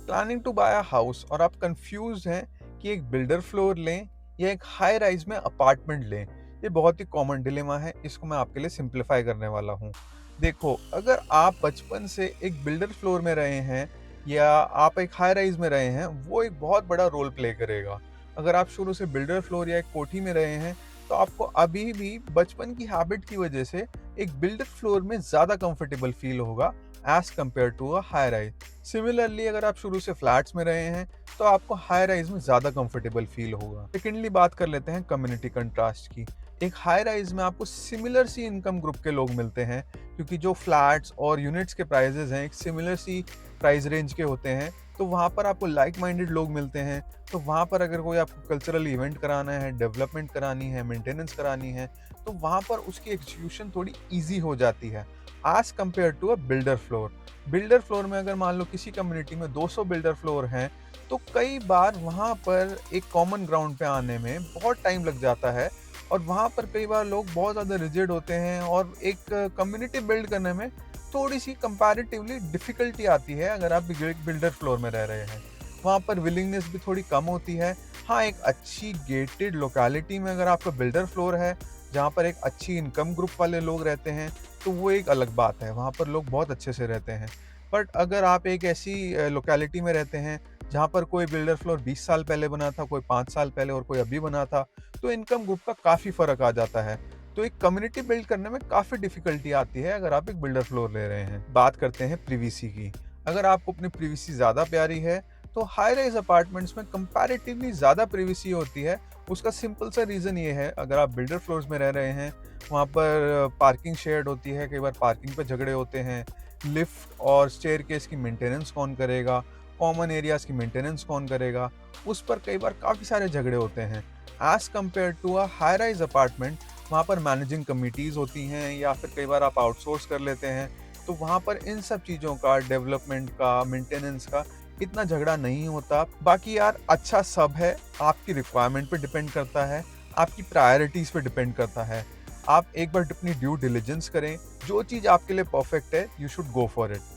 Planning to buy a house और आप confuse हैं कि एक बिल्डर फ्लोर लें या एक हाई राइज में अपार्टमेंट लें। ये बहुत ही कॉमन डिलेमा है, इसको मैं आपके लिए सिंपलीफाई करने वाला हूँ। देखो, अगर आप बचपन से एक बिल्डर फ्लोर में रहे हैं या आप एक हाई राइज में रहे हैं, वो एक बहुत बड़ा रोल प्ले करेगा। अगर आप शुरू से बिल्डर फ्लोर या एक कोठी में रहे हैं, तो आपको अभी भी बचपन की हैबिट की वजह से एक बिल्डर फ्लोर में ज़्यादा कंफर्टेबल फील होगा as compare to a high rise. Similarly, अगर आप शुरू से फ्लैट्स में रहे हैं, तो आपको हाई राइज में ज़्यादा कंफर्टेबल फील होगा। सेकेंडली, बात कर लेते हैं कम्युनिटी कंट्रास्ट की। एक हाई राइज में आपको सिमिलर सी इनकम ग्रुप के लोग मिलते हैं, क्योंकि जो फ्लैट्स और यूनिट्स के प्राइजेज हैं एक सिमिलर सी प्राइस रेंज के होते हैं। तो वहाँ पर आपको लाइक माइंडेड लोग मिलते हैं। तो वहाँ पर अगर कोई आपको कल्चरल इवेंट कराना है, डेवलपमेंट करानी है, मेंटेनेंस करानी है, तो वहाँ पर उसकी एग्जीक्यूशन थोड़ी ईजी हो जाती है as compare to a builder floor. Builder floor में अगर मान लो किसी कम्युनिटी में 200 बिल्डर फ्लोर हैं, तो कई बार वहाँ पर एक कॉमन ग्राउंड पे आने में बहुत टाइम लग जाता है। और वहाँ पर कई बार लोग बहुत ज़्यादा रिजिड होते हैं और एक कम्युनिटी बिल्ड करने में थोड़ी सी कंपैरेटिवली डिफ़िकल्टी आती है अगर आप एक बिल्डर फ्लोर में रह रहे हैं। वहाँ पर विलिंगनेस भी थोड़ी कम होती है। हाँ, एक अच्छी गेटेड लोकेलिटी में अगर आपका बिल्डर फ्लोर है, जहाँ पर एक अच्छी इनकम ग्रुप वाले लोग रहते हैं, तो वो एक अलग बात है, वहाँ पर लोग बहुत अच्छे से रहते हैं। बट अगर आप एक ऐसी लोकेलिटी में रहते हैं, जहाँ पर कोई बिल्डर फ्लोर 20 साल पहले बना था, कोई 5 साल पहले और कोई अभी बना था, तो इनकम ग्रुप का काफ़ी फ़र्क आ जाता है। तो एक कम्युनिटी बिल्ड करने में काफ़ी डिफ़िकल्टी आती है अगर आप एक बिल्डर फ्लोर ले रहे हैं। बात करते हैं प्रिवेसी की। अगर आपको अपनी प्रिवेसी ज़्यादा प्यारी है, तो हाई राइज़ अपार्टमेंट्स में कंपैरेटिवली ज़्यादा प्रिवेसी होती है। उसका सिंपल सा रीज़न ये है, अगर आप बिल्डर फ्लोर्स में रह रहे हैं, वहाँ पर पार्किंग शेयर्ड होती है, कई बार पार्किंग पे झगड़े होते हैं। लिफ्ट और स्टेयरकेस की मेंटेनेंस कौन करेगा? कॉमन एरियाज़ की मेंटेनेंस कौन करेगा? उस पर कई बार काफ़ी सारे झगड़े होते हैं। As compare to a high rise apartment, वहाँ पर मैनेजिंग कमिटीज़ होती हैं या फिर कई बार आप आउटसोर्स कर लेते हैं। तो वहाँ पर इन सब चीज़ों का, डेवलपमेंट का, मेंटेनेंस का इतना झगड़ा नहीं होता। बाकी यार, अच्छा सब है, आपकी रिक्वायरमेंट पे डिपेंड करता है, आपकी प्रायोरिटीज़ पे डिपेंड करता है। आप एक बार अपनी ड्यू डिलिजेंस करें, जो चीज़ आपके लिए परफेक्ट है, you should go for it.